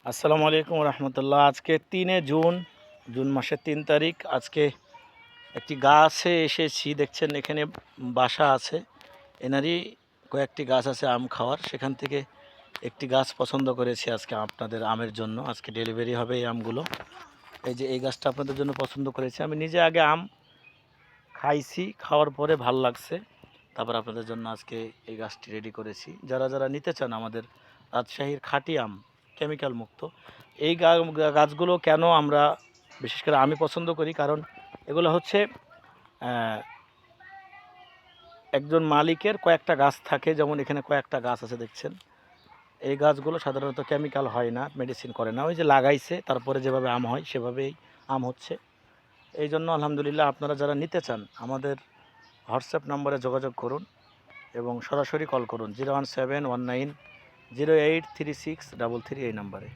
আসসালামু আলাইকুম রহমতুল্লাহ। আজকে 3 জুন, জুন মাসের 3 তারিখ। আজকে একটি গাছে এসেছি, দেখছেন এখানে বাসা আছে, এনারই কয়েকটি গাছ আছে আম খাওয়ার। সেখান থেকে একটি গাছ পছন্দ করেছি আজকে আপনাদের আমের জন্য। আজকে ডেলিভারি হবে এই আমগুলো। এই যে এই গাছটা আপনাদের জন্য পছন্দ করেছি। আমি নিজে আগে আম খাইছি, খাওয়ার পরে ভাল লাগছে, তারপর আপনাদের জন্য আজকে এই গাছটি রেডি করেছি। যারা যারা নিতে চান আমাদের রাজশাহীর খাঁটি আম, কেমিক্যাল মুক্ত, এই গাছগুলো কেন আমরা বিশেষ করে আমি পছন্দ করি, কারণ এগুলো হচ্ছে একজন মালিকের কয়েকটা গাছ থাকে। যেমন এখানে কয়েকটা গাছ আছে দেখছেন, এই গাছগুলো সাধারণত কেমিক্যাল হয় না, মেডিসিন করে না। ওই যে লাগাইছে, তারপরে যেভাবে আম হয় সেভাবেই আম হচ্ছে। এই জন্য আলহামদুলিল্লাহ, আপনারা যারা নিতে চান আমাদের হোয়াটসঅ্যাপ নম্বরে যোগাযোগ করুন এবং সরাসরি কল করুন 01719083633 এই নাম্বারে।